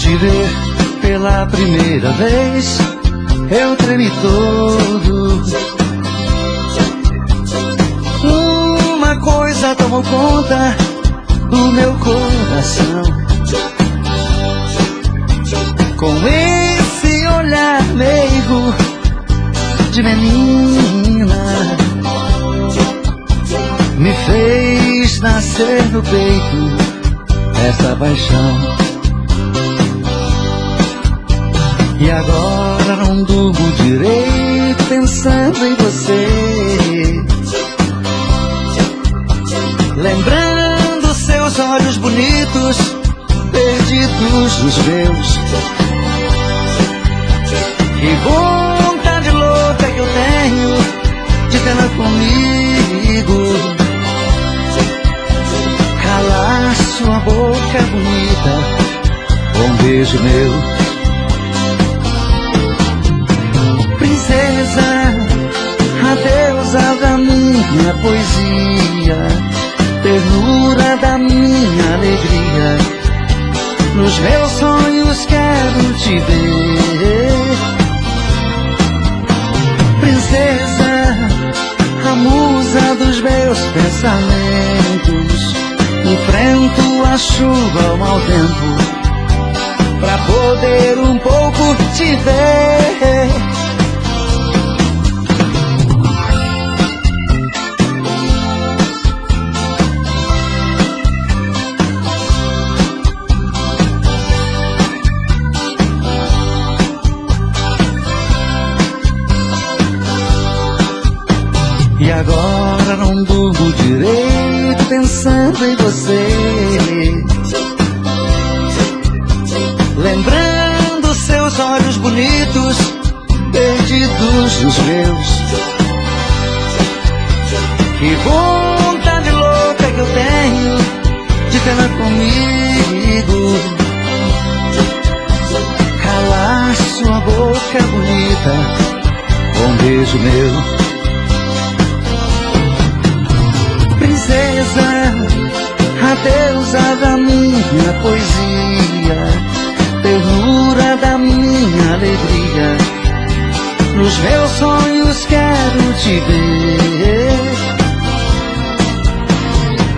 te ver pela primeira vez, eu tremi todo. Uma coisa tomou conta do meu coração, com esse olhar meigo de menina, me fez nascer no peito essa paixão. E agora não durmo direito pensando em você, lembrando seus olhos bonitos perdidos nos meus. Que vontade louca que eu tenho de tê-la comigo, calar sua boca bonita com um beijo meu. Princesa, a deusa da minha poesia, ternura da minha alegria, nos meus sonhos quero te ver. Princesa, a musa dos meus pensamentos, enfrento a chuva ao mau tempo pra poder um pouco te ver. E agora não durmo direito pensando em você, lembrando seus olhos bonitos perdidos nos meus. Que vontade louca que eu tenho de tê-la comigo, calar sua boca bonita com um beijo meu. Princesa, a deusa da minha poesia, ternura da minha alegria, nos meus sonhos quero te ver.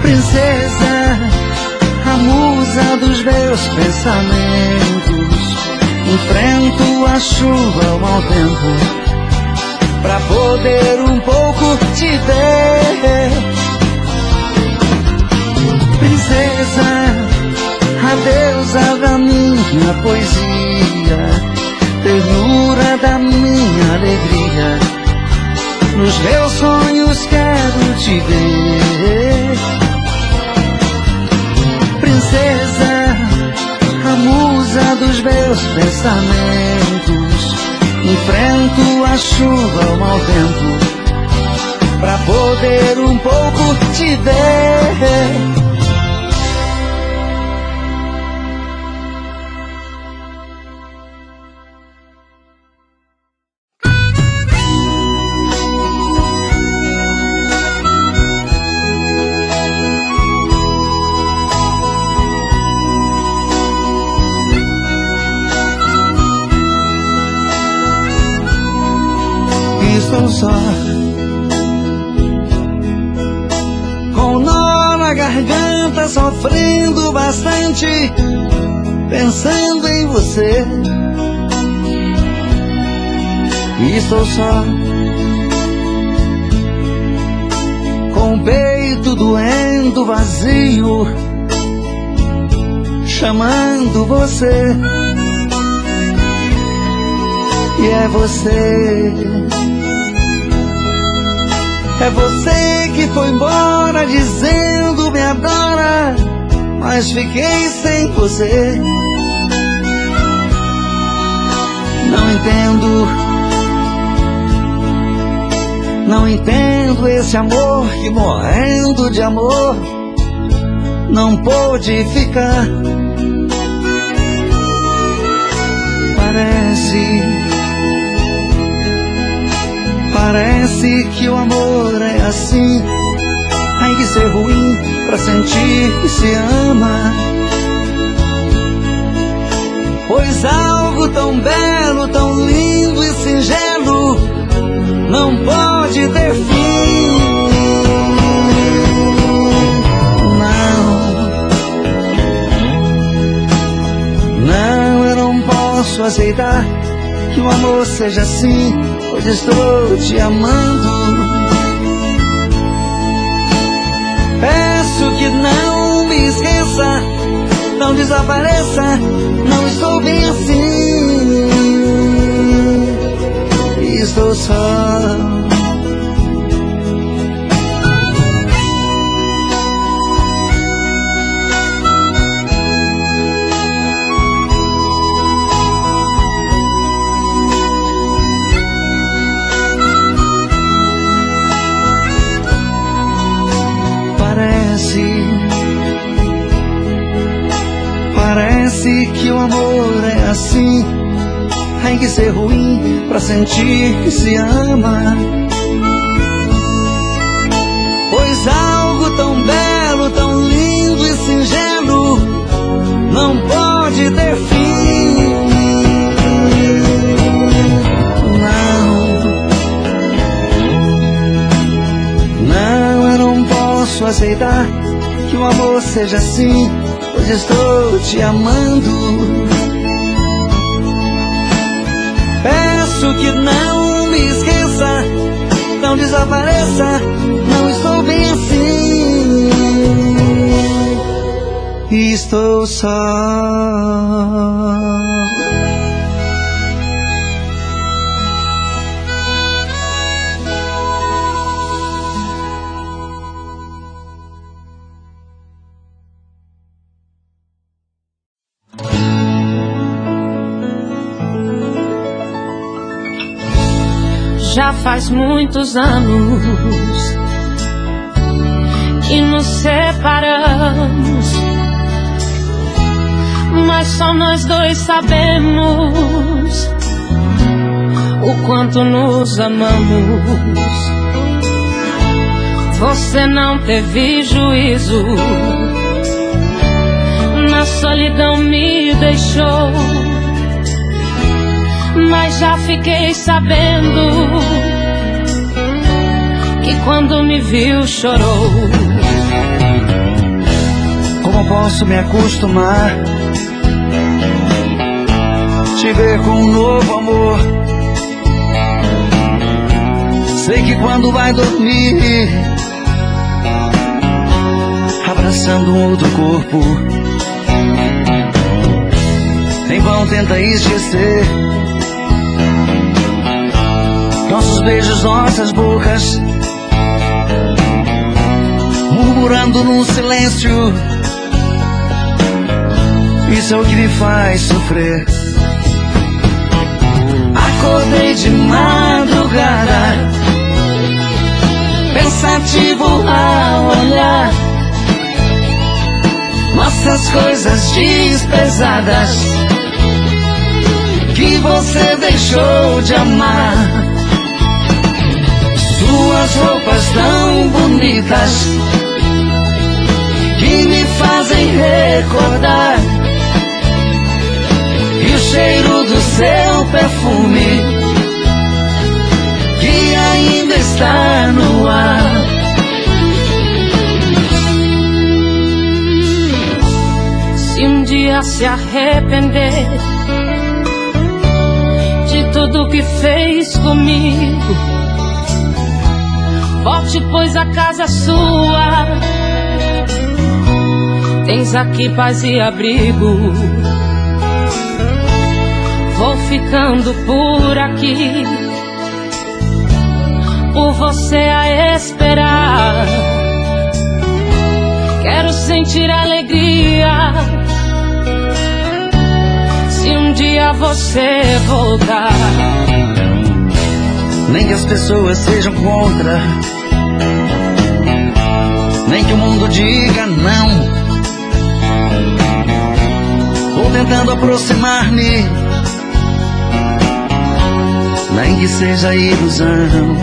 Princesa, a musa dos meus pensamentos, enfrento a chuva ao mau tempo pra poder um pouco te ver. Princesa, a deusa da minha poesia, ternura da minha alegria, nos meus sonhos quero te ver. Princesa, a musa dos meus pensamentos, enfrento a chuva ao mau tempo pra poder um pouco te ver. Estou só, com nó na garganta, sofrendo bastante, pensando em você. Estou só, com o peito doendo, vazio, chamando você. E é você, é você que foi embora dizendo me adora, mas fiquei sem você. Não entendo esse amor que, morrendo de amor, não pôde ficar. Parece que o amor é assim, tem que ser ruim pra sentir que se ama. tão belo, tão lindo e singelo não pode ter fim. Não, eu não posso aceitar que o amor seja assim, pois estou te amando. Peço que não me esqueça, não desapareça, não estou bem assim. Estou só. Parece que o amor é assim, tem que ser ruim pra sentir que se ama. Pois algo tão belo, tão lindo e singelo não pode ter fim. Não, eu não posso aceitar que o amor seja assim, pois estou te amando. Peço que não me esqueça, não desapareça, não estou bem assim. Estou só. Já faz muitos anos que nos separamos, mas só nós dois sabemos o quanto nos amamos. Você não teve juízo, na solidão me deixou, mas já fiquei sabendo que quando me viu chorou. Como posso me acostumar, te ver com um novo amor? Sei que quando vai dormir, abraçando um outro corpo, em vão tenta esquecer nossos beijos, nossas bocas, murmurando no silêncio. Isso é o que me faz sofrer. Acordei de madrugada, pensativo ao olhar nossas coisas desprezadas que você deixou de amar. Suas roupas tão bonitas que me fazem recordar, e o cheiro do seu perfume que ainda está no ar. Se um dia se arrepender de tudo que fez comigo, volte, pois a casa é sua. Tens aqui paz e abrigo. Vou ficando por aqui, por você a esperar. Quero sentir alegria se um dia você voltar. Nem que as pessoas sejam contra, nem que o mundo diga não. Vou tentando aproximar-me, nem que seja ilusão.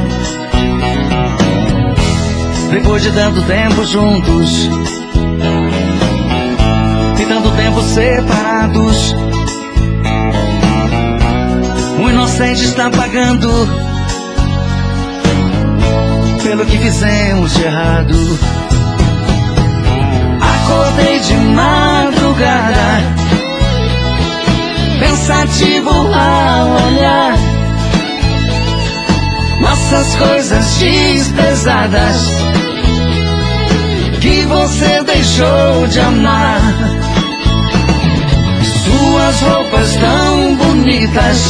Depois de tanto tempo juntos e tanto tempo separados, inocente está pagando pelo que fizemos de errado. Acordei de madrugada, pensativo ao olhar nossas coisas desprezadas que você deixou de amar. Suas roupas tão bonitas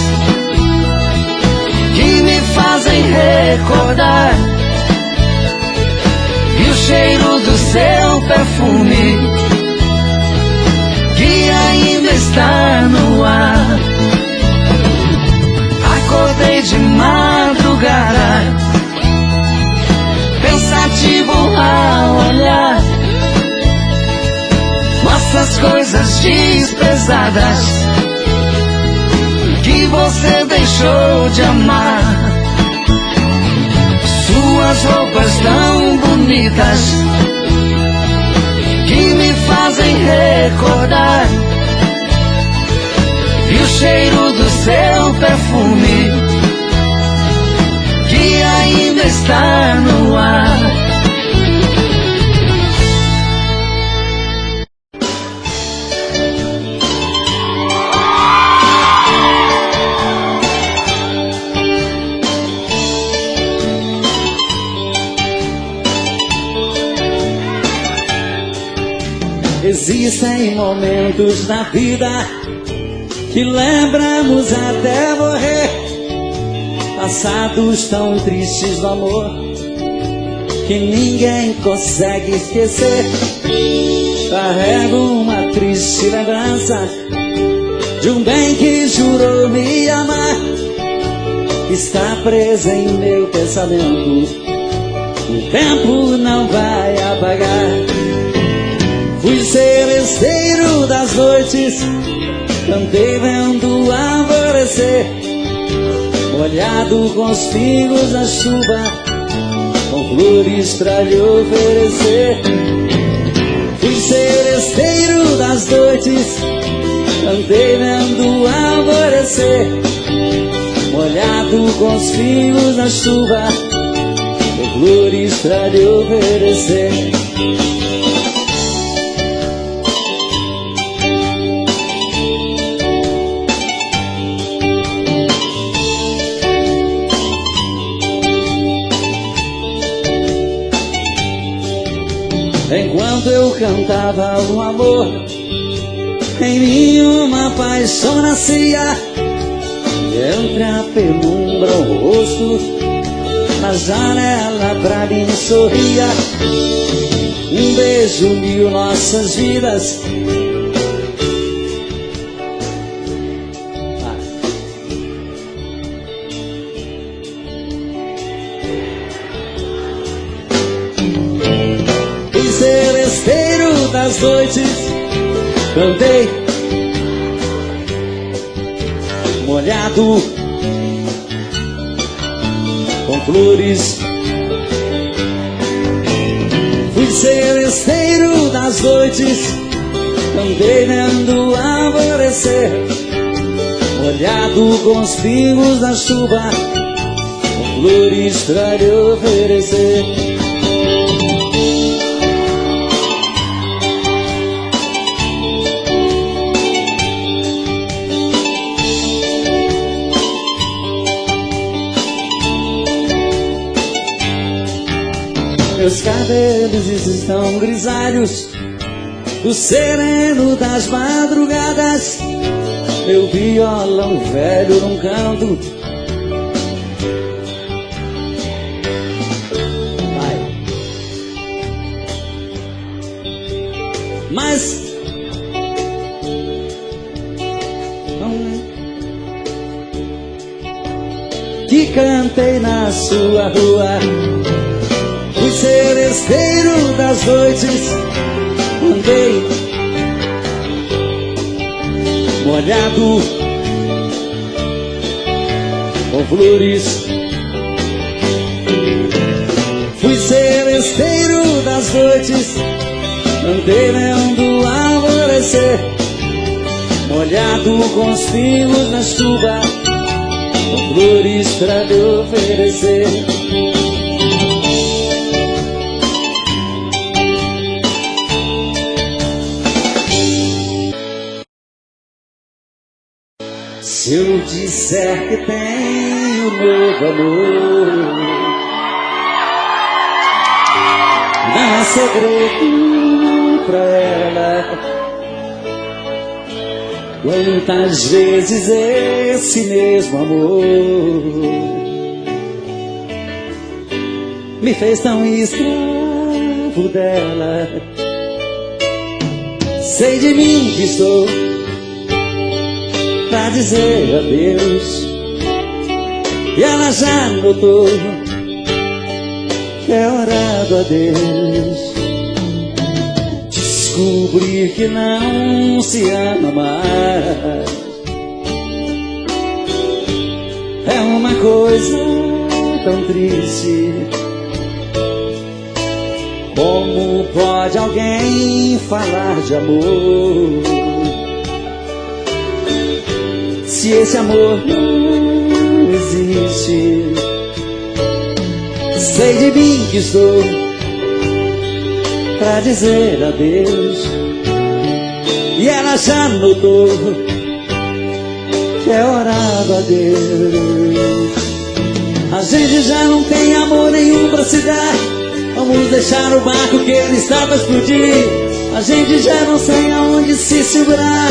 que me fazem recordar, e o cheiro do seu perfume que ainda está no ar. Acordei de madrugada, pensativo ao olhar nossas coisas desprezadas que você deixou de amar. Suas roupas tão bonitas que me fazem recordar, e o cheiro do seu perfume que ainda está no ar. Existem momentos na vida que lembramos até morrer, passados tão tristes do amor que ninguém consegue esquecer. Carrego uma triste lembrança de um bem que jurou me amar, está presa em meu pensamento, o tempo não vai apagar. Fui seresteiro das noites, cantei vendo o alvorecer, molhado com os pingos da chuva, com flores pra lhe oferecer. Fui seresteiro das noites, cantei vendo o alvorecer, molhado com os pingos da chuva, com flores pra lhe oferecer. Enquanto eu cantava o amor, em mim uma paixão nascia, e entre a penumbra o rosto na janela pra mim sorria. Um beijo uniu nossas vidas, seresteiro das noites, cantei molhado com flores. Fui seresteiro das noites, cantei vendo alvorecer, molhado com os pingos da chuva, com flores pra lhe oferecer. Meus cabelos estão grisalhos do sereno das madrugadas, meu violão velho num canto. Vai. Mas que cantei na sua rua. Fui seresteiro das noites, andei molhado com flores. Fui seresteiro das noites, andei vendo alvorecer, molhado com os pingos na chuva, flores pra lhe oferecer. Se eu disser que tenho novo amor, não é segredo pra ela. Quantas vezes esse mesmo amor me fez tão escravo dela. Sei de mim que estou pra dizer adeus, e ela já notou que é hora do adeus. Descobrir que não se ama mais é uma coisa tão triste. Como pode alguém falar de amor se esse amor não existe? Sei de mim que estou pra dizer adeus, e ela já notou que é hora do adeus. A gente já não tem amor nenhum pra se dar, vamos deixar o barco que ele está pra explodir. A gente já não sei aonde se segurar,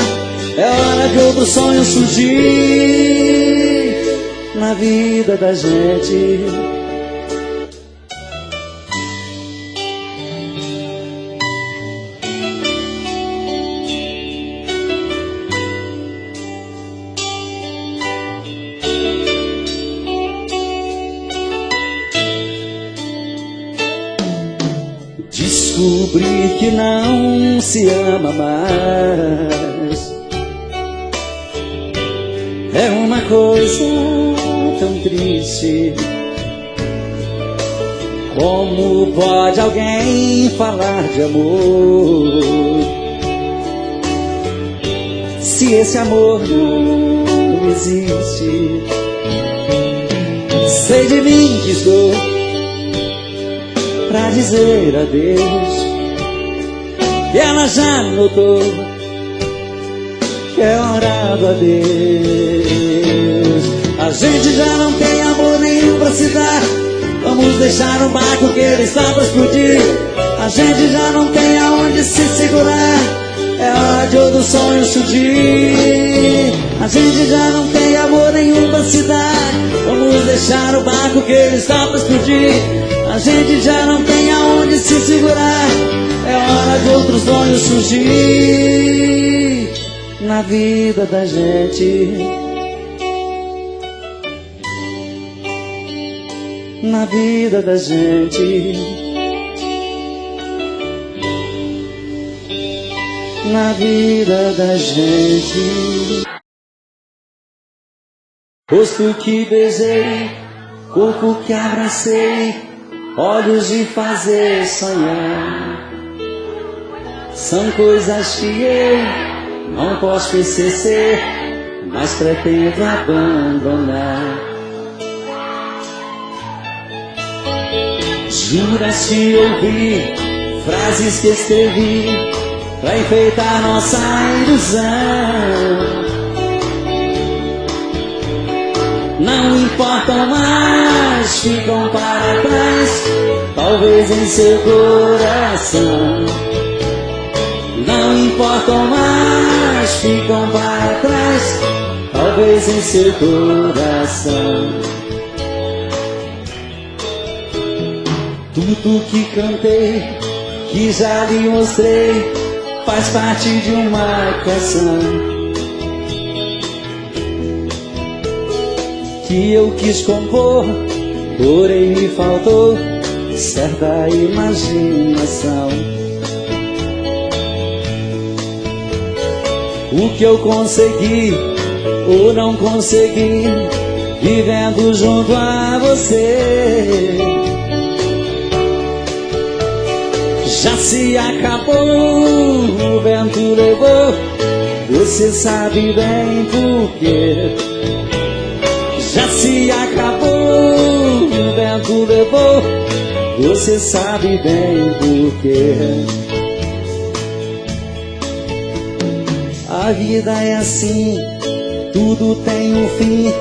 é hora de outro sonho surgir na vida da gente. Descobrir que não se ama mais é uma coisa tão triste. Como pode alguém falar de amor se esse amor não existe? Sei de mim que estou pra dizer adeus, e ela já notou que é hora do adeus. A gente já não tem amor nenhum pra se dar, vamos deixar o barco que ele está pra explodir. A gente já não tem aonde se segurar, é hora de outro sonho surgir. A gente já não tem amor nenhum pra se dar, vamos deixar o barco que ele está pra explodir. A gente já não tem aonde se segurar, é hora de outros sonhos surgir na vida da gente. Na vida da gente. Na vida da gente. Rosto que beijei, corpo que abracei, olhos de fazer sonhar. São coisas que eu não posso esquecer, mas pretendo abandonar. Juras que ouvi, frases que escrevi pra enfeitar nossa ilusão, não importam mais, ficam para trás, talvez em seu coração. Não importam mais, ficam para trás, talvez em seu coração. Tudo que cantei, que já lhe mostrei, faz parte de uma canção que eu quis compor, porém me faltou certa imaginação. O que eu consegui ou não consegui, vivendo junto a você, já se acabou, o vento levou, você sabe bem por quê. já se acabou, o vento levou, você sabe bem porquê. A vida é assim, tudo tem um fim,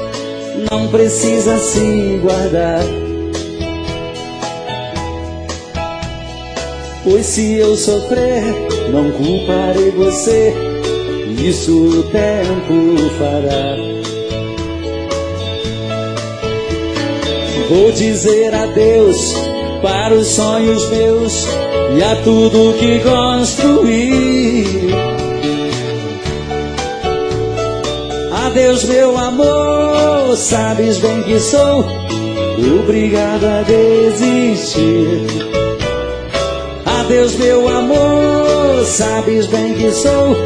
não precisa se guardar. Pois se eu sofrer, não culparei você, isso o tempo fará. Vou dizer adeus para os sonhos meus e a tudo que construí. Adeus meu amor, sabes bem que sou obrigado a desistir. Adeus meu amor, sabes bem que sou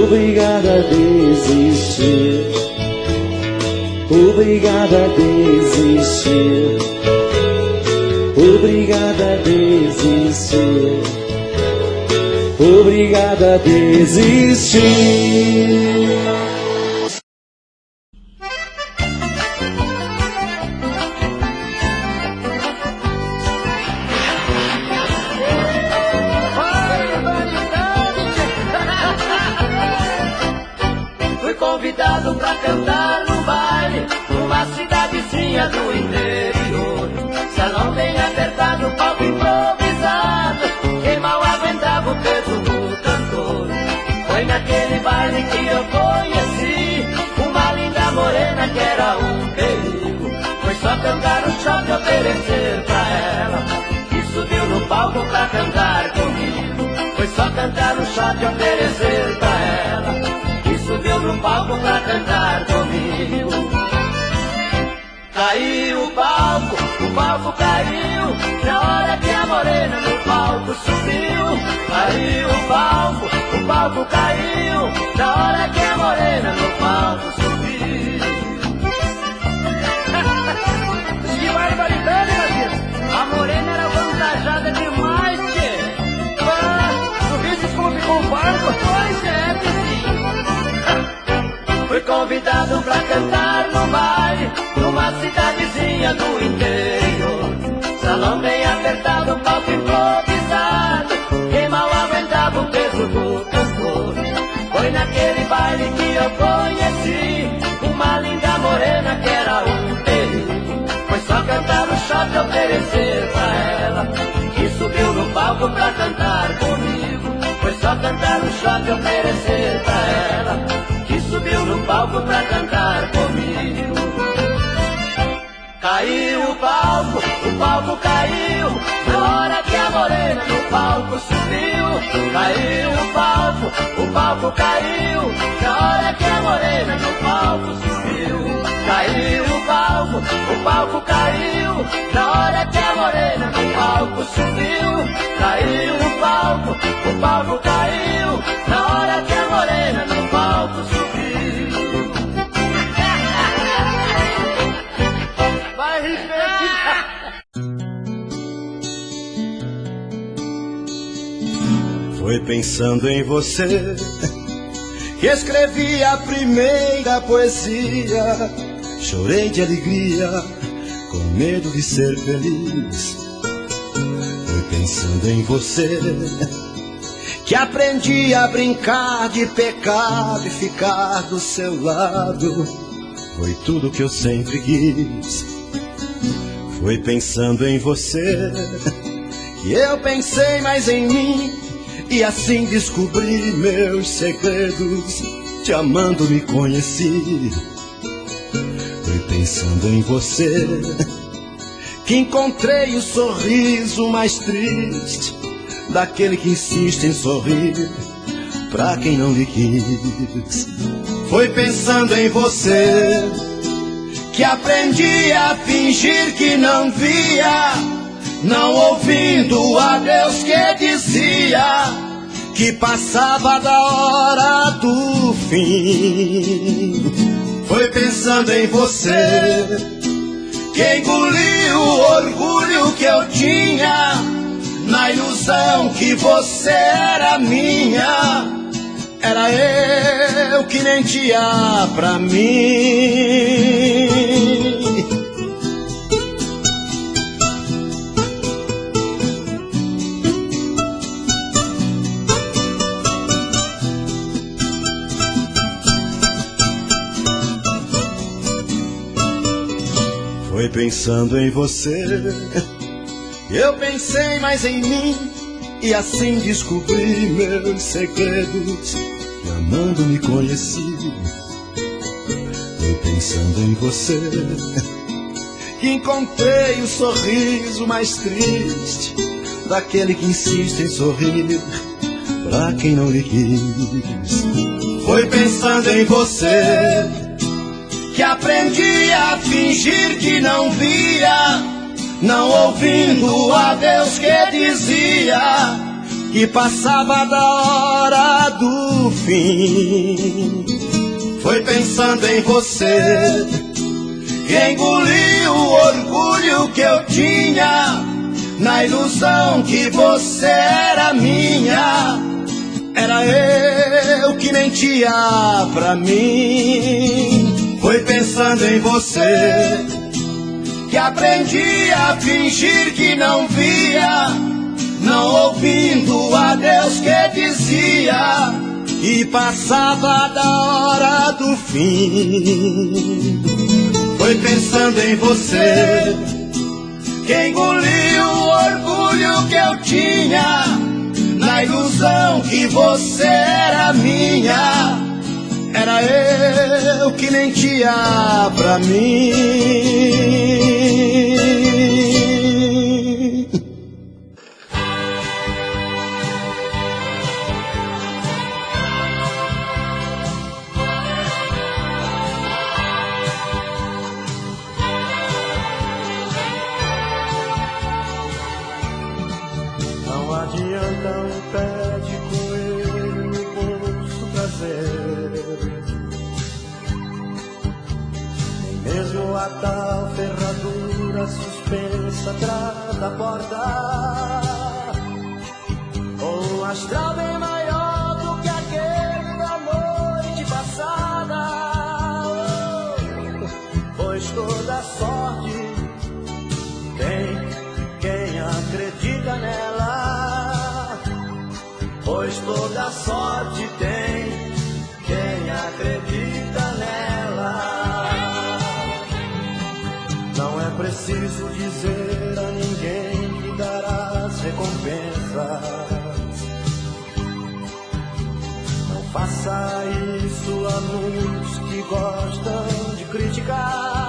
obrigado a desistir. Obrigado a desistir. Obrigado a desistir. Obrigado a desistir. Convidado pra cantar no baile, numa cidadezinha do interior. Salão bem apertado, palco improvisado, quem mal aguentava o peso do cantor. Foi naquele baile que eu conheci uma linda morena que era um perigo. Foi só cantar o shot e oferecer pra ela, que subiu no palco pra cantar comigo. Foi só cantar o shot e oferecer pra ela, subiu no palco pra cantar comigo. Caiu o palco caiu, na hora que a morena no palco subiu. Caiu o palco caiu, na hora que a morena no palco subiu. Que barbaridade, Matias! A morena era avantajada demais, tchê! Tu vistes como ficou o palco? Pois é, vizinho! Fui convidado pra cantar no baile, numa cidadezinha do interior. Salão bem apertado, palco improvisado, quem mal aguentava o peso do cantor. Foi naquele baile que eu conheci uma linda morena que era um perigo. Foi só cantar o shot e oferecer pra ela, que subiu no palco pra cantar comigo. Foi só cantar o shot e oferecer pra ela, subiu no palco pra cantar comigo. Caiu o palco caiu, na hora que a morena no palco subiu. Caiu o palco caiu, na hora que a morena no palco subiu. Caiu o palco caiu, na hora que a morena no palco subiu. Caiu o palco caiu, na hora que a morena no palco subiu. Foi pensando em você que escrevi a primeira poesia. Chorei de alegria, com medo de ser feliz. Foi pensando em você que aprendi a brincar de pecado e ficar do seu lado. Foi tudo que eu sempre quis. Foi pensando em você que eu pensei mais em mim, e assim descobri meus segredos. Te amando me conheci. Foi pensando em você que encontrei o sorriso mais triste daquele que insiste em sorrir pra quem não lhe quis. Foi pensando em você que aprendi a fingir que não via, não ouvindo a Deus que dizia que passava da hora do fim. Foi pensando em você que engoli o orgulho que eu tinha na ilusão que você era minha. Era eu que nem tinha pra mim. Foi pensando em você, eu pensei mais em mim, e assim descobri meus segredos, e amando me conheci. Foi pensando em você que encontrei o sorriso mais triste daquele que insiste em sorrir pra quem não lhe quis. Foi pensando em você que aprendi a fingir que não via, não ouvindo a Deus que dizia que passava da hora do fim. Foi pensando em você que engoli o orgulho que eu tinha na ilusão que você era minha. Era eu que mentia pra mim. Foi pensando em você que aprendi a fingir que não via, não ouvindo a Deus que dizia e passava da hora do fim. Foi pensando em você que engoliu o orgulho que eu tinha na ilusão que você era minha. Era eu que mentia pra mim. Não adianta um pé de coelho no bolso trazer, nem mesmo a tal ferradura suspensa atrás da porta, ou um astral bem maior do que aquele da noite passada. Pois toda sorte tem quem acredita nela, pois toda sorte tem quem acredita nela. Não é preciso dizer a ninguém que dará as recompensas. Não faça isso a muitos que gostam de criticar.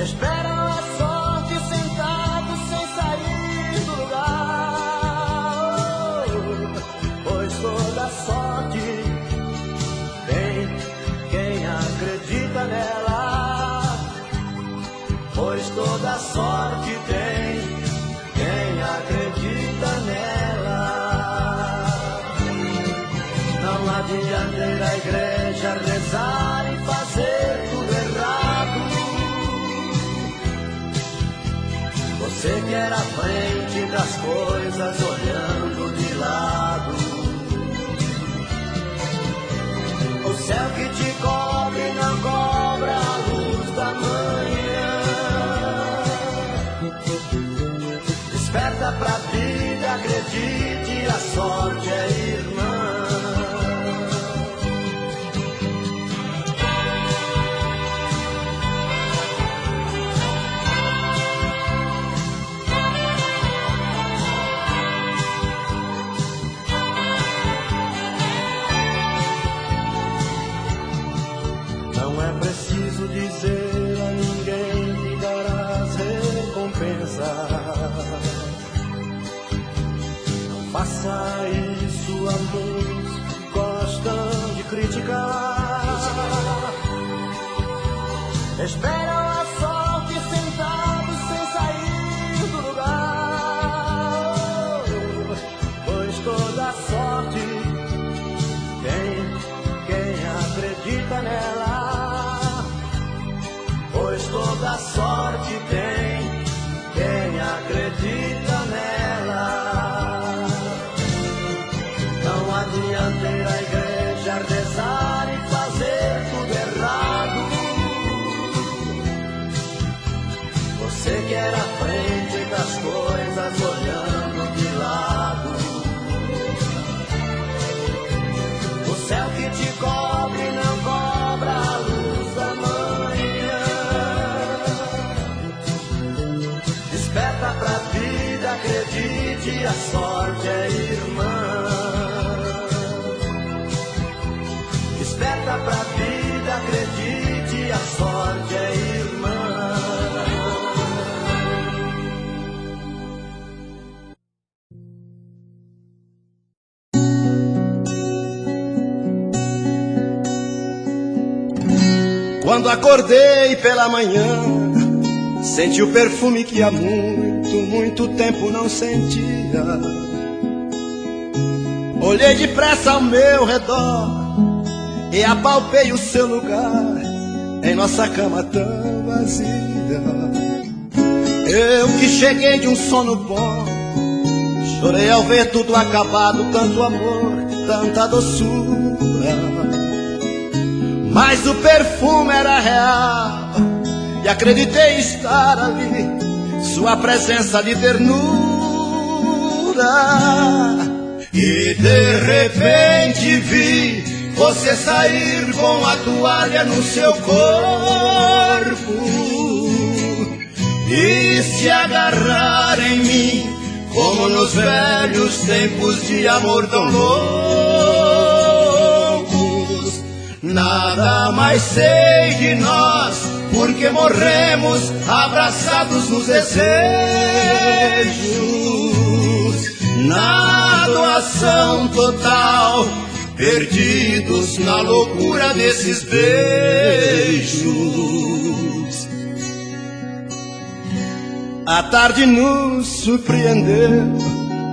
Esperam a sorte sentados sem sair do lugar, pois toda sorte tem quem acredita nela, pois toda sorte tem quem acredita nela. Não adianta ir à igreja rezar e fazer tudo errado. Você quer à frente das coisas olhando de lado. O céu que te cobre não cobra a luz da manhã. Desperta pra vida, acredite, a sorte é irmã. Preciso dizer a ninguém que dará as recompensas. Não faça isso a muitos que gostam de criticar. Esperam a sorte sentados sem sair do lugar, pois toda sorte tem quem acredita nela, pois toda sorte tem quem acredita nela. Não adianta ir à igreja rezar e fazer tudo errado. Você quer à frente das coisas olhando de lado. O céu que te cobre não cobra a luz da manhã. acredite, a sorte é irmã. Desperta pra vida, acredite, a sorte é irmã. Quando acordei pela manhã, senti o perfume que há muito tempo não sentia. Olhei depressa ao meu redor e apalpei o seu lugar em nossa cama tão vazia. Eu que cheguei de um sono bom, chorei ao ver tudo acabado, tanto amor, tanta doçura. Mas o perfume era real e acreditei estar ali, sua presença de ternura. E de repente vi você sair com a toalha no seu corpo e se agarrar em mim, como nos velhos tempos de amor tão loucos. Nada mais sei de nós, porque morremos abraçados nos desejos, na doação total, perdidos na loucura desses beijos. A tarde nos surpreendeu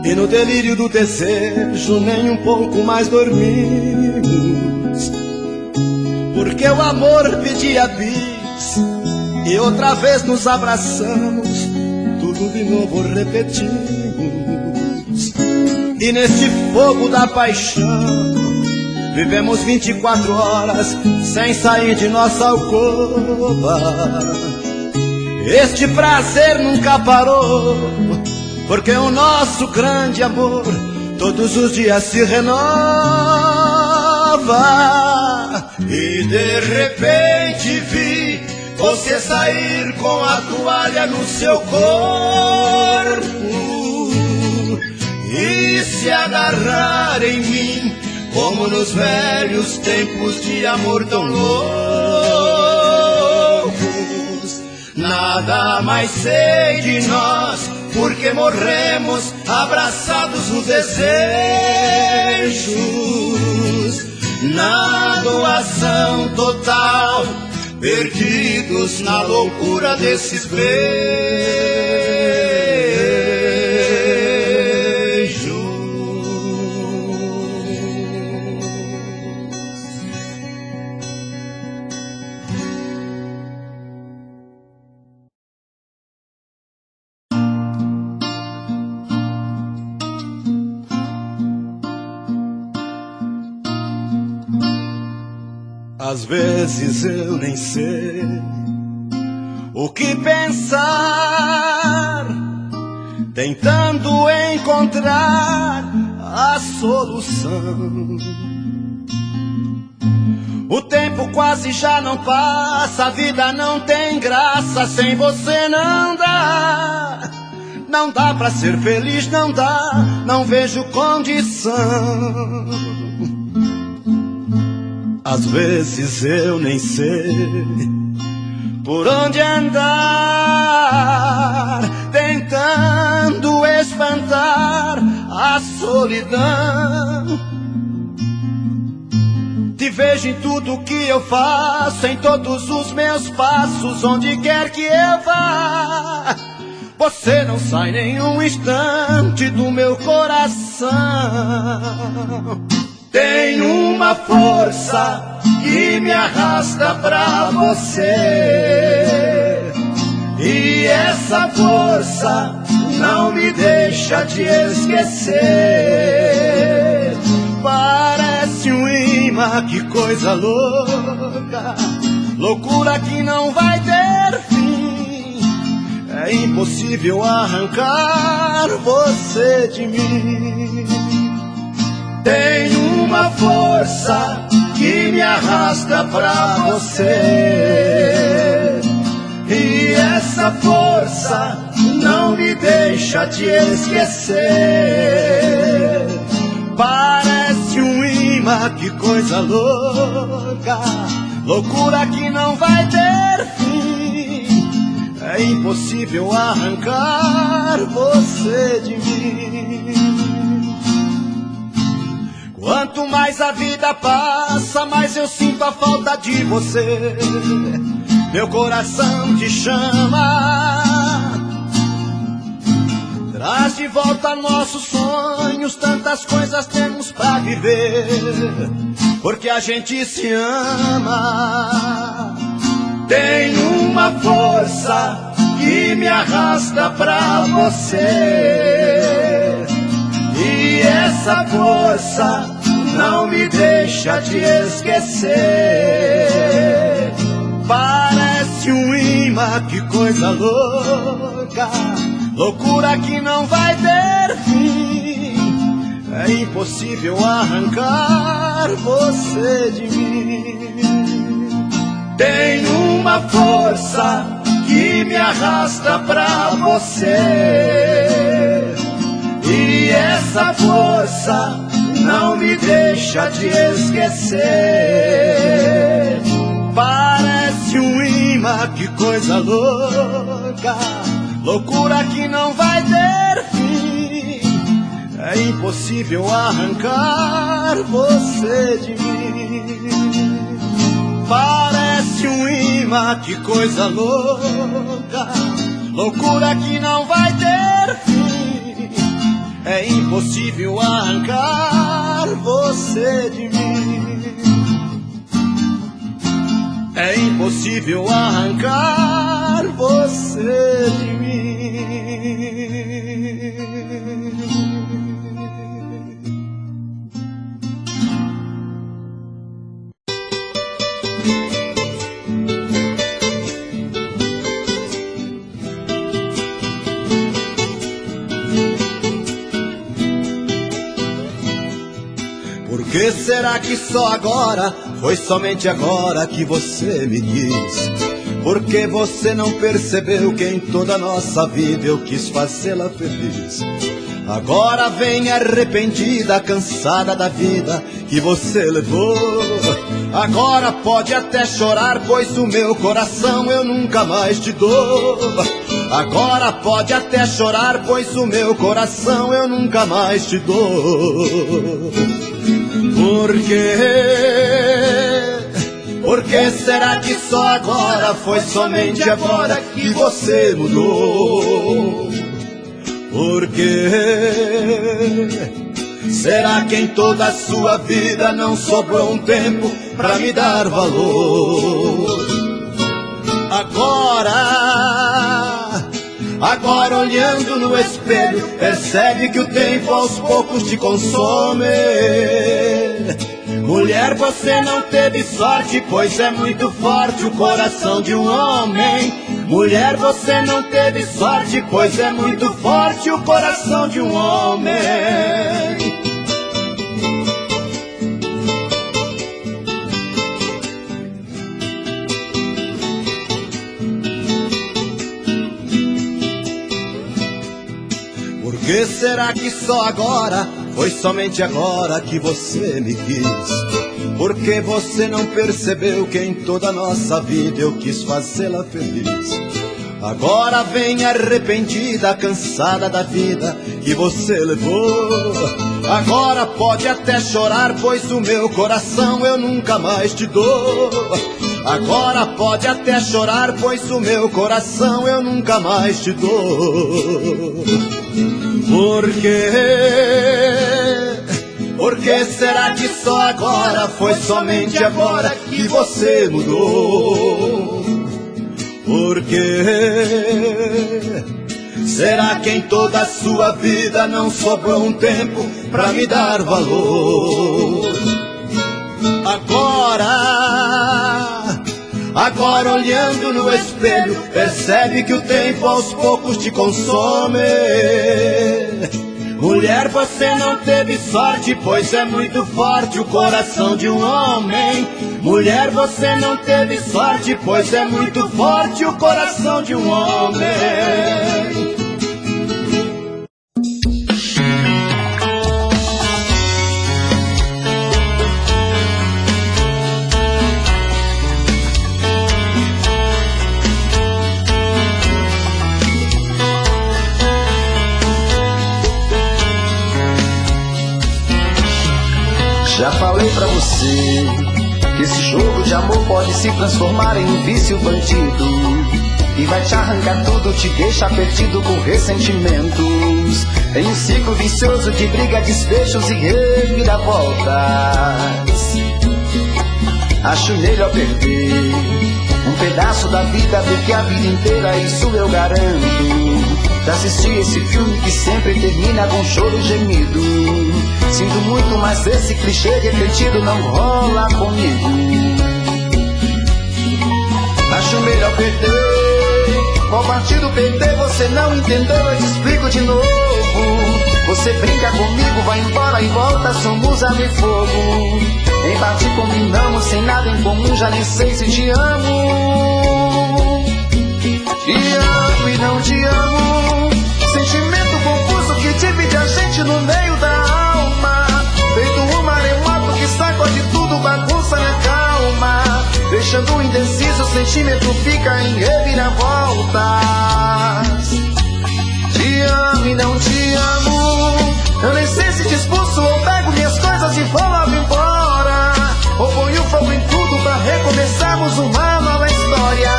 e no delírio do desejo nem um pouco mais dormimos, porque o amor pedia bis e outra vez nos abraçamos, tudo de novo repetimos. E neste fogo da paixão vivemos 24 horas sem sair de nossa alcova. Este prazer nunca parou, porque o nosso grande amor todos os dias se renova. E de repente vi você sair com a toalha no seu corpo e se agarrar em mim, como nos velhos tempos de amor tão loucos. Nada mais sei de nós, porque morremos abraçados nos desejos, na doação total, perdidos na loucura desses beijos. Às vezes eu nem sei o que pensar, tentando encontrar a solução. O tempo quase já não passa, a vida não tem graça, sem você não dá. Não dá pra ser feliz, não dá, não vejo condição. Às vezes eu nem sei por onde andar, tentando espantar a solidão. Te vejo em tudo que eu faço, em todos os meus passos, onde quer que eu vá. Você não sai nenhum instante do meu coração. Tem uma força que me arrasta pra você, e essa força não me deixa te esquecer. Parece um imã, que coisa louca, loucura que não vai ter fim. É impossível arrancar você de mim. Tem uma força que me arrasta pra você, e essa força não me deixa te esquecer. Parece um imã, que coisa louca, loucura que não vai ter fim. É impossível arrancar você de mim. Quanto mais a vida passa, mais eu sinto a falta de você. Meu coração te chama, traz de volta nossos sonhos. Tantas coisas temos pra viver, porque a gente se ama. Tem uma força que me arrasta pra você, e essa força não me deixa te esquecer. Parece um imã, que coisa louca, loucura que não vai ter fim. É impossível arrancar você de mim. Tem uma força que me arrasta pra você, e essa força não me deixa te esquecer. Parece um imã, que coisa louca, loucura que não vai ter fim. É impossível arrancar você de mim. Parece um imã, que coisa louca, loucura que não vai ter fim. É impossível arrancar você de mim. É impossível arrancar você de mim. Por que será que só agora, foi somente agora que você me quis? Por que você não percebeu que em toda a nossa vida eu quis fazê-la feliz? Agora vem arrependida, cansada da vida que você levou. Agora pode até chorar, pois o meu coração eu nunca mais te dou. Agora pode até chorar, pois o meu coração eu nunca mais te dou. Por quê? Por que será que só agora, foi somente agora que você mudou? Por quê? Será que em toda a sua vida não sobrou um tempo pra me dar valor? Agora olhando no espelho, percebe que o tempo aos poucos te consome. Mulher, você não teve sorte, pois é muito forte o coração de um homem. Mulher, você não teve sorte, pois é muito forte o coração de um homem. Por que será que só agora, foi somente agora que você me quis? Por que você não percebeu que em toda a nossa vida eu quis fazê-la feliz? Agora vem arrependida, cansada da vida que você levou. Agora pode até chorar, pois o meu coração eu nunca mais te dou. Agora pode até chorar, pois o meu coração eu nunca mais te dou. Por quê? Por que será que só agora, foi somente agora que você mudou? Por quê? Será que em toda a sua vida não sobrou um tempo pra me dar valor? Agora olhando no espelho, percebe que o tempo aos poucos te consome. Mulher, você não teve sorte, pois é muito forte o coração de um homem. Mulher, você não teve sorte, pois é muito forte o coração de um homem. dizer pra você que esse jogo de amor pode se transformar em um vício bandido e vai te arrancar tudo, te deixar perdido com ressentimentos, em um ciclo vicioso de briga, desfechos e reviravoltas. Acho melhor perder um pedaço da vida do que a vida inteira, isso eu garanto. De assistir esse filme que sempre termina com choro e gemido. Sinto muito, mas esse clichê repetido não rola comigo. Acho melhor perder. Qual partido perder? Você não entendeu, eu te explico de novo. Você brinca comigo, vai embora e volta, somos água e fogo. Em parte combinamos, sem nada em comum, já nem sei se te amo. Te amo e não te amo. Sentimento confuso que divide a gente no meio da alma. Feito um maremoto que sacode tudo, bagunça minha calma. Deixando indeciso, o sentimento fica em reviravoltas. Te amo e não te amo. Eu nem sei se te expulso ou pego minhas coisas e vou logo embora. Ou ponho fogo em tudo pra recomeçarmos uma nova história.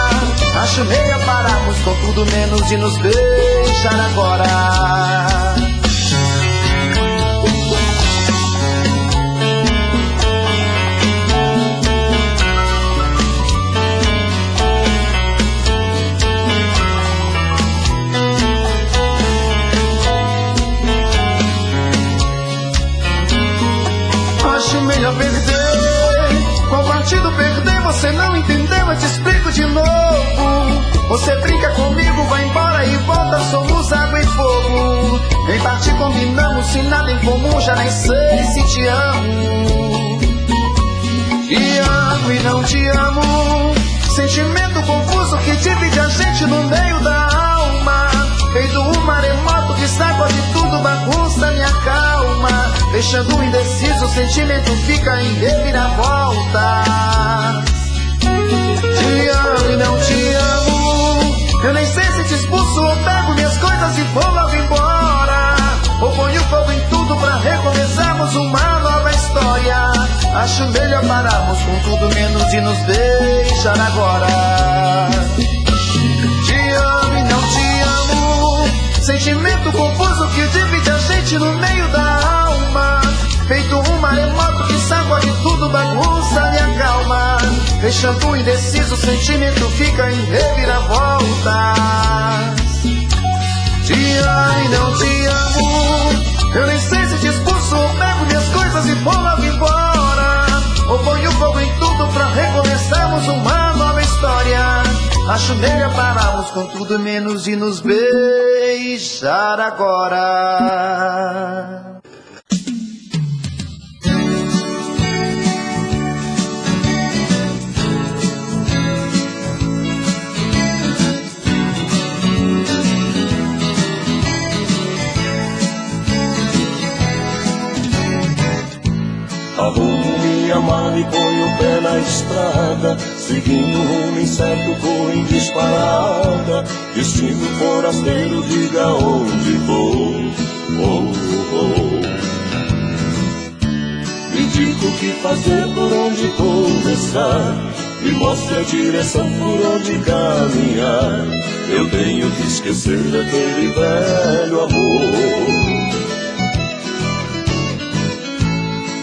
Acho melhor pararmos com tudo menos de nos deixar agora. Acho melhor perder. Qual partido perder? Você não entendeu, eu te explico de novo. Você brinca comigo, vai embora e volta, somos água e fogo. Em parte combinamos, se nada em comum, já nem sei se te amo. Te amo e não te amo. Sentimento confuso que divide a gente no meio da alma. Feito um maremoto que sacode tudo, bagunça minha calma. Deixando indeciso, o sentimento fica em reviravolta. Te amo e não te amo. Eu nem sei se te expulso ou pego minhas coisas e vou logo embora. Ou ponho fogo em tudo pra recomeçarmos uma nova história. Acho melhor pararmos com tudo menos de nos deixar agora. Te amo e não te amo. Sentimento confuso que divide a gente no meio da alma. Feito um maremoto que sacode tudo, bagunça minha calma. Deixando indeciso, o sentimento fica em reviravoltas. Te amo e não te amo. Eu nem sei se te expulso ou pego minhas coisas e vou logo embora. Ou ponho fogo em tudo pra recomeçarmos uma nova história. Acho melhor pararmos com tudo menos de nos beijar agora. Arrumo minha mala e ponho o pé na estrada, seguindo o rumo incerto, corro em disparada. Destino forasteiro, diga onde vou. Me diga o que fazer, por onde começar. Me mostre a direção, por onde caminhar. Eu tenho que esquecer daquele velho amor.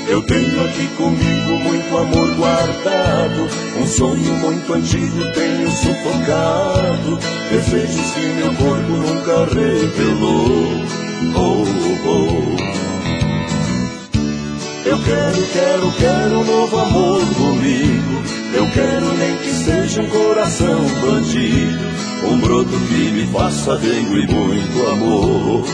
Eu tenho aqui comigo muito amor guardado, um sonho muito antigo tenho sufocado, desejos que meu corpo nunca revelou. Eu quero um novo amor comigo. Eu quero nem que seja um coração bandido, um broto que me faça dengo e muito amor.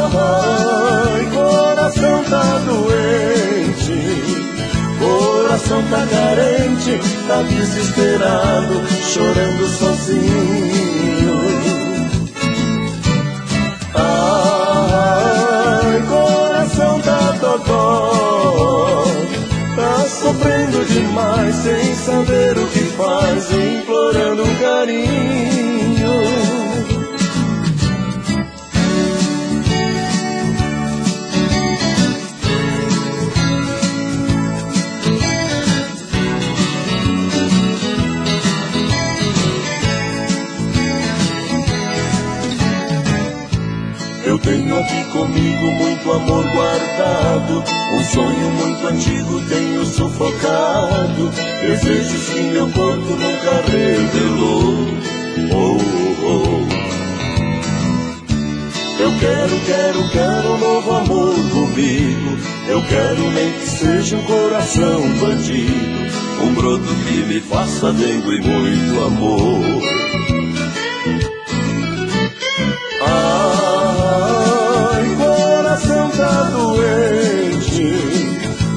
Ai, coração tá doente, coração tá carente, tá desesperado, chorando sozinho. Ai, coração tá dodó, tá sofrendo demais, sem saber o que faz, implorando um carinho. guardado, um sonho muito antigo tenho sufocado, desejos que meu corpo nunca revelou. Oh, oh. Eu quero um novo amor comigo. Eu quero nem que seja um coração bandido, um broto que me faça dengo e muito amor. Ai, coração tá doente,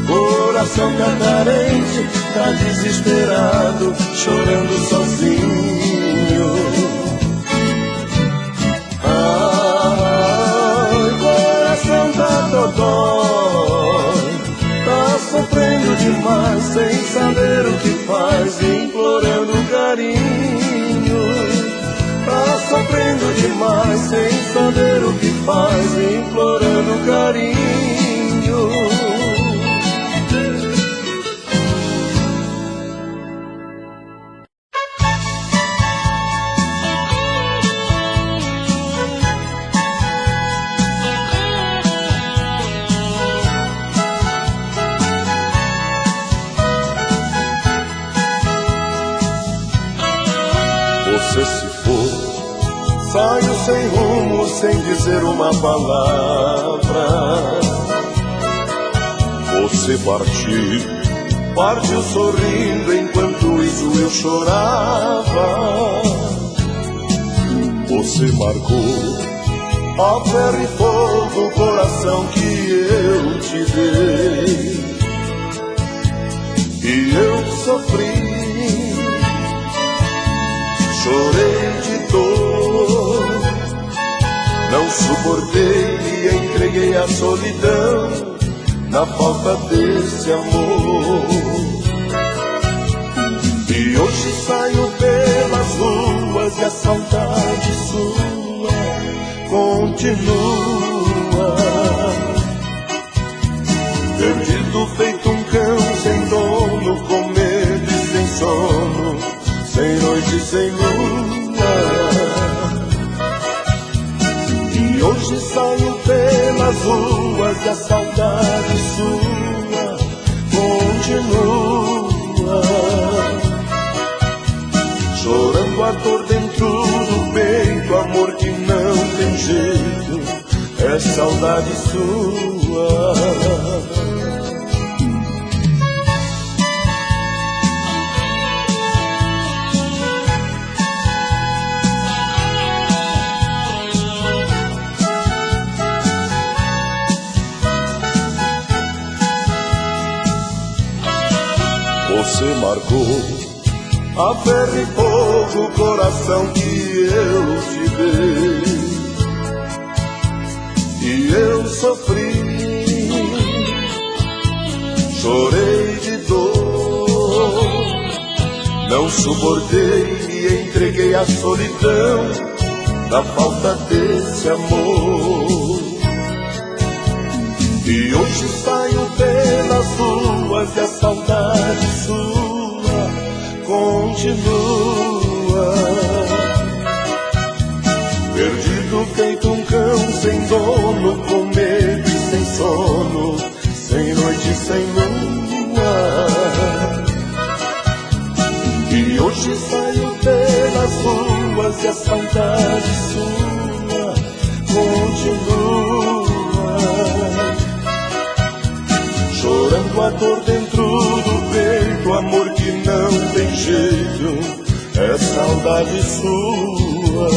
coração tá carente, tá desesperado, chorando sozinho. Ai, coração tá dodói, tá sofrendo demais, sem saber o que faz, implorando carinho. Tá sofrendo demais, sem saber o que faz, implorando carinho. Você se for, saio sem rumo, sem dizer uma palavra. Você partiu sorrindo, enquanto isso eu chorava. Você marcou a ferro e fogo o coração que eu te dei, e eu sofri. Chorei de dor, não suportei e entreguei a solidão na falta desse amor. E hoje saio pelas ruas e a saudade sua continua. Perdido feito um cão sem dono, com medo e sem sono, sem noite, sem lua. E hoje saio pelas ruas e a saudade sua continua. Chorando a dor dentro do peito, amor que não tem jeito, é saudade sua. Você marcou a ferro e fogo o coração que eu te dei, e eu sofri. Chorei de dor, não suportei e entreguei a solidão da falta desse amor. E hoje saio pelas ruas e a saudade sua continua. Perdido feito um cão sem dono, com medo e sem sono, sem noite e sem lua. E hoje saio pelas ruas e a saudade sua continua. Chorando a dor dentro do peito, amor que não tem jeito, é saudade sua.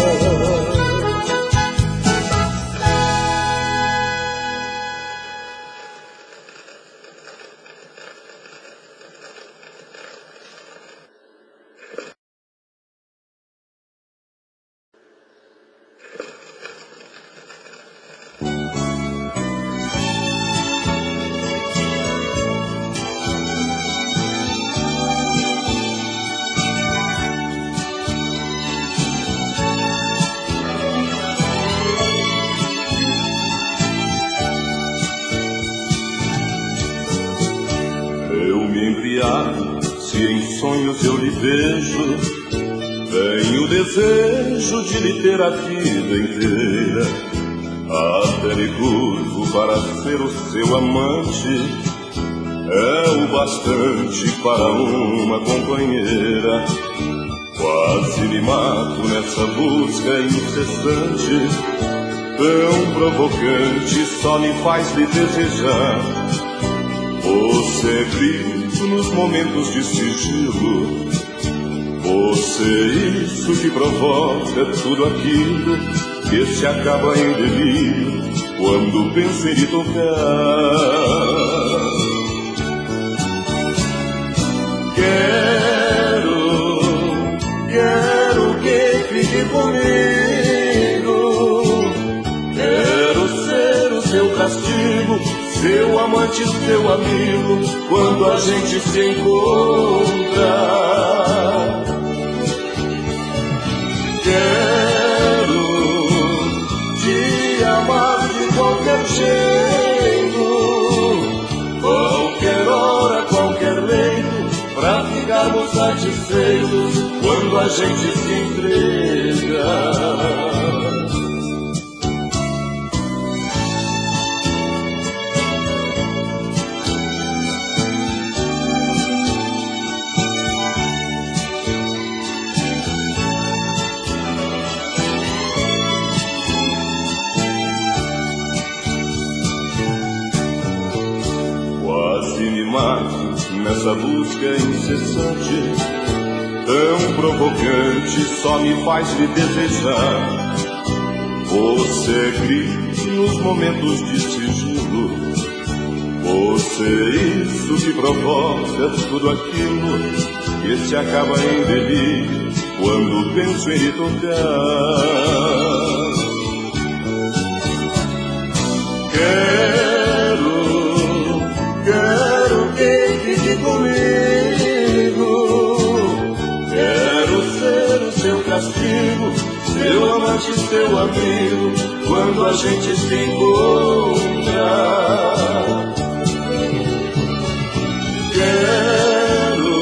Se em sonhos eu lhe vejo, tenho desejo de lhe ter a vida inteira. A austero e curvo para ser o seu amante é o bastante para uma companheira. Quase me mato nessa busca incessante, tão provocante, só me faz lhe desejar. Você grita nos momentos de sigilo, você isso que provoca tudo aquilo que se acaba em delírio quando penso em lhe tocar. Quero que fique comigo, quero ser o seu castigo, seu amante, seu amigo, quando a gente se encontra. Quero te amar de qualquer jeito, qualquer hora, qualquer leito, pra ficarmos satisfeitos quando a gente se entrega. Nessa busca incessante, tão provocante, só me faz lhe desejar. Você grita nos momentos de sigilo, você isso que provoca tudo aquilo que se acaba em delírio quando penso em lhe tocar. Quero que fique comigo, quero ser o seu castigo, seu amante, seu amigo, quando a gente se encontra. Quero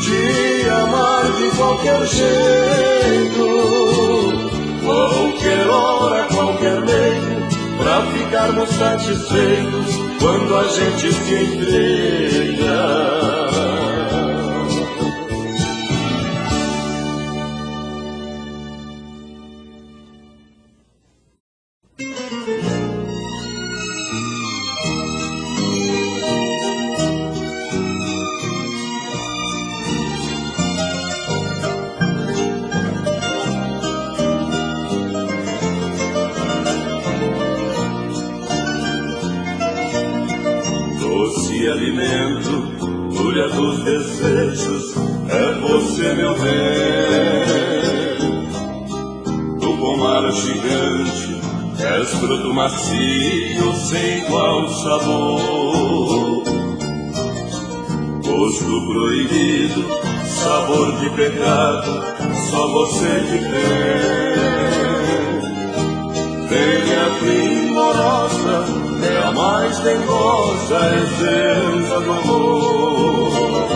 te amar de qualquer jeito, qualquer hora, qualquer leito, pra ficarmos satisfeitos quando a gente se entrega. Alimento, mulher dos desejos, é você meu bem. Do pomar gigante, és fruto macio, sem igual sabor. Gosto proibido, sabor de pecado, só você que tem. Venha primorosa, é a mais dengosa essência do amor.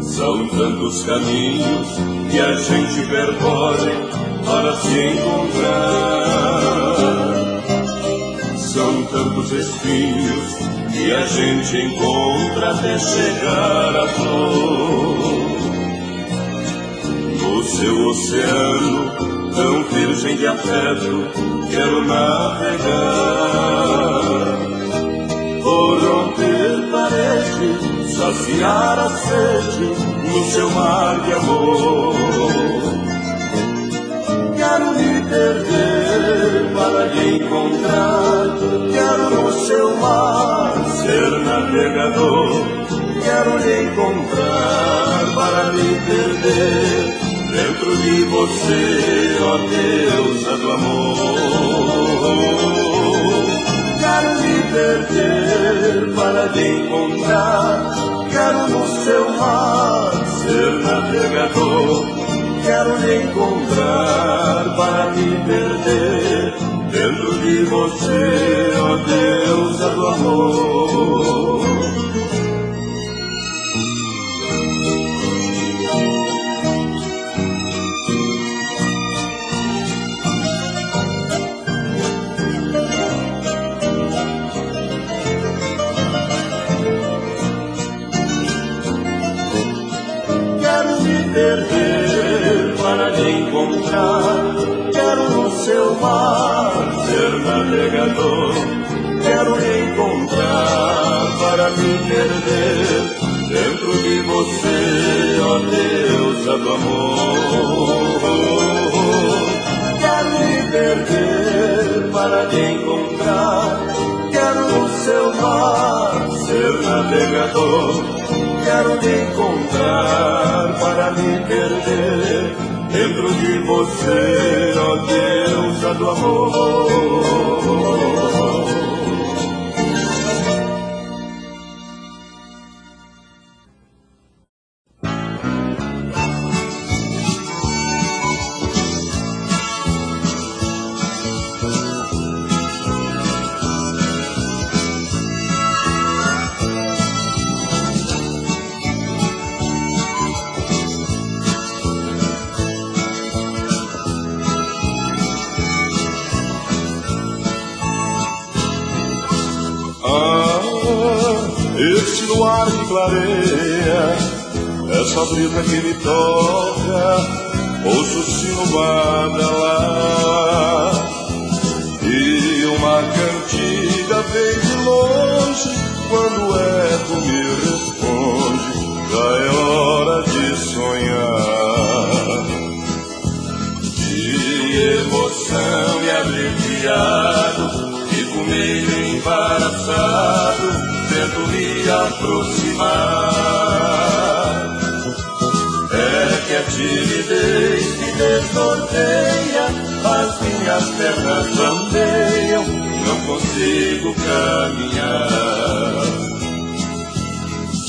São tantos caminhos que a gente percorre para se encontrar. São tantos espinhos que a gente encontra até chegar à flor. No seu oceano tão virgem de afeto, quero navegar, por romper paredes, saciar a sede no seu mar de amor. Quero me perder para lhe encontrar, quero no seu mar ser navegador. Quero lhe encontrar para me perder dentro de você, ó deusa do amor. Quero me perder para lhe encontrar, quero no seu mar ser navegador. Quero lhe encontrar para me perder dentro de você, ó deusa do amor. navegador. Quero encontrar para me perder dentro de você, ó deusa do amor. Quero me perder para te encontrar. Quero no seu mar ser navegador. Quero te encontrar para me perder dentro de você, ó deusa do amor. Este luar que clareia, essa brisa que me toca, ouço o sino badalar e uma cantiga vem de longe. Quando eco me responde, já é hora de sonhar. De emoção e arrepiado, fico meio embaraçado, tento me aproximar. É que a timidez me desnorteia, as minhas pernas bambeiam, não consigo caminhar.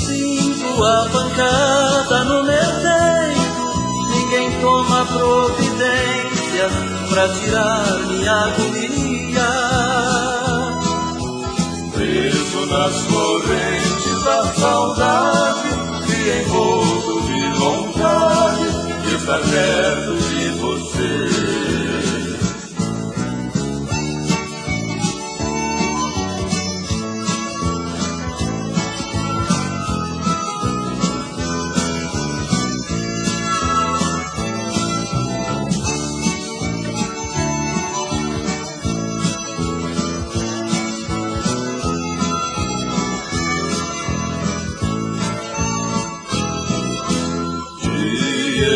Sinto a pancada no meu peito, ninguém toma providência pra tirar minha agonia. Preso nas correntes da saudade, me envolto de vontade de estar perto de você.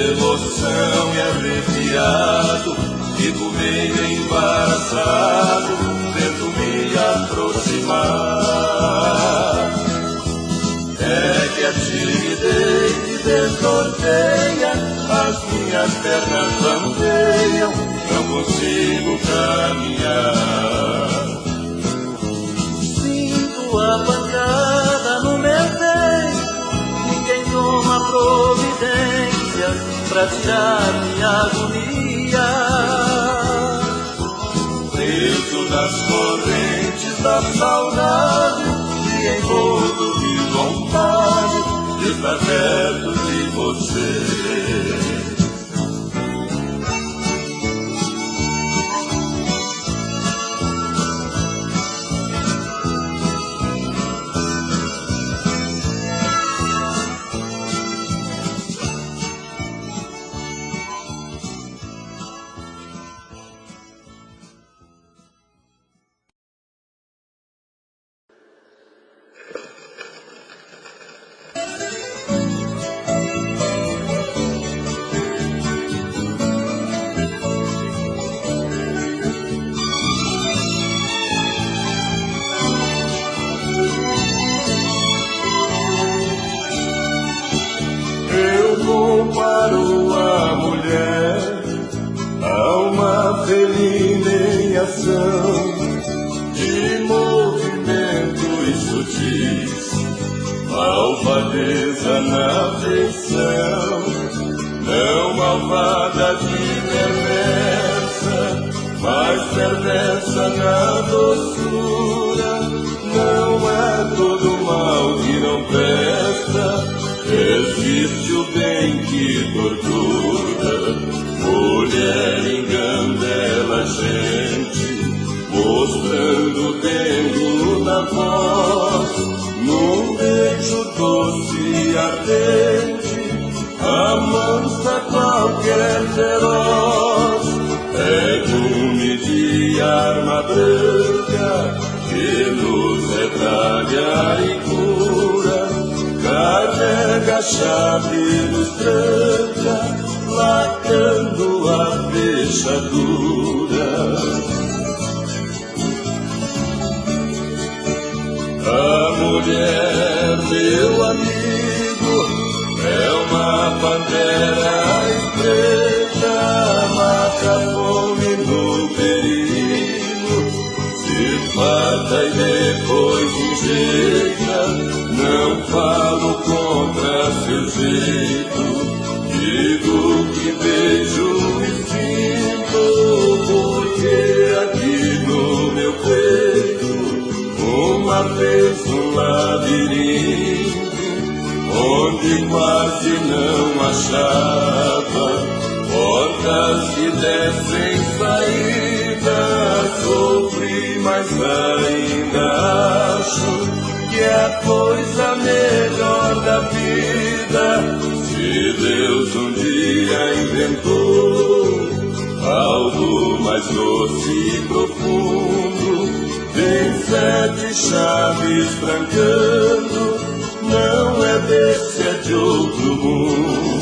Emoção e arrepiado, fico meio embaraçado, tento me aproximar. É que a timidez me desnorteia, as minhas pernas bambeiam, não consigo caminhar. Sinto a pancada no meu peito, ninguém toma providência pra tirar minha agonia. Preso nas correntes da saudade, me envolto de vontade de estar perto de você. Comparo a mulher a uma felina em ação, de movimentos sutis, malvadeza na feição, não malvada de perversa, mas perversa na doçura. Não é todo mal que não presta, existe o bem que tortura. Mulher engana a gente, mostrando o dedo na voz, num beijo doce e ardente, amansa qualquer feroz. É gume de arma branca larga e cura, carrega a chave, nos tranca, lacrando a fechadura. A mulher, meu amigo, é uma pantera preta, mata fome no perigo, se mata e depois enjeita. Não falo contra seu jeito, digo que vejo e sinto, porque aqui no meu peito uma vez um labirinto, onde quase não achava portas que dessem saída. Sofri, mas ainda acho que é a coisa melhor da vida. Se Deus um dia inventou algo mais doce e profundo, tem 7 chaves trancando, não é desse, é de outro mundo.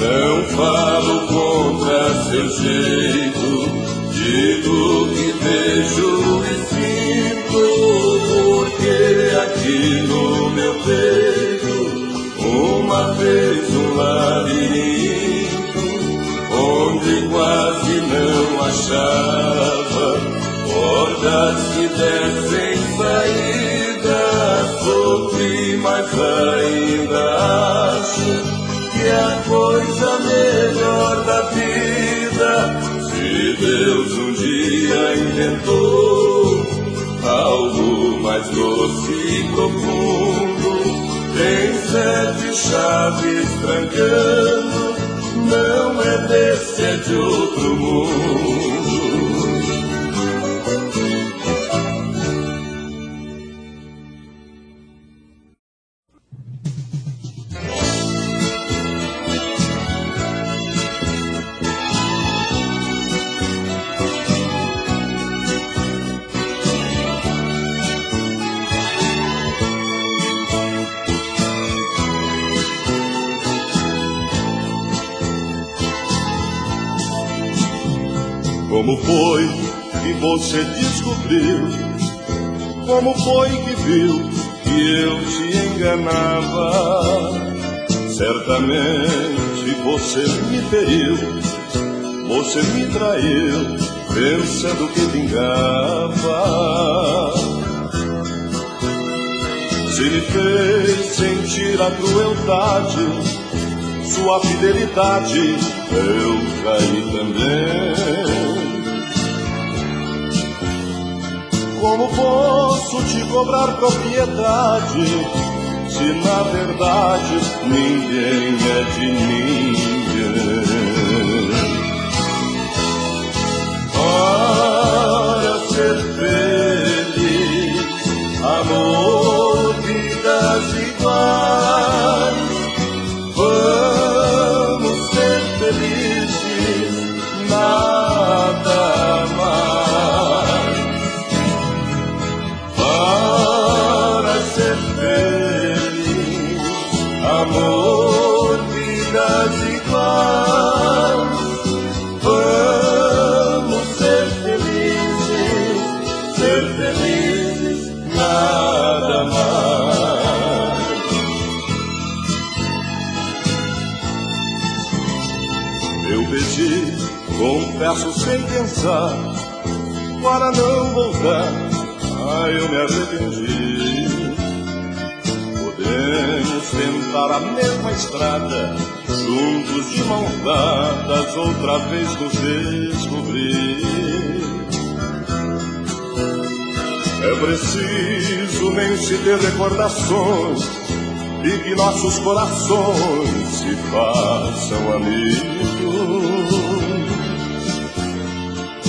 Não falo contra seu jeito, digo que vejo e sinto, porque aqui no meu peito uma vez um labirinto, onde quase não achava portas que dessem saída. Sofri, mas ainda acho que é a coisa melhor da vida. Se Deus um dia inventou algo mais doce e profundo, tem 7 chaves trancando, não é desse, é de outro mundo. Como foi que você descobriu? Como foi que viu que eu te enganava? Certamente você me feriu, você me traiu, pensando que vingava. Se me fez sentir a crueldade, sua fidelidade, eu caí também. Como posso te cobrar propriedade, se na verdade ninguém é de ninguém? Para ser feliz, amor, vidas iguais, vamos ser felizes, nada mais. Para ser feliz, amor, vidas iguais, vamos ser felizes, nada mais. Eu pedi, confesso sem pensar, para não voltar, eu me arrependi. Podemos tentar a mesma estrada, juntos de mãos dadas, outra vez nos descobrir. É preciso nem se ter recordações e que nossos corações se façam amigos.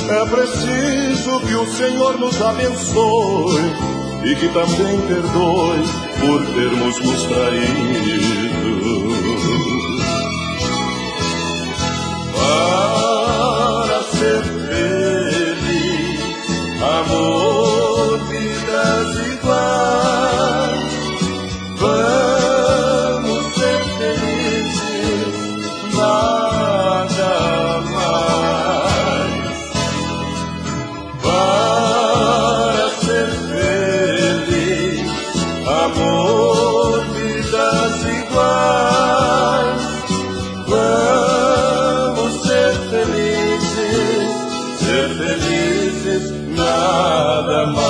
É preciso que o Senhor nos abençoe e que também perdoe por termos nos traído. Para ser feliz, vezes nada mais.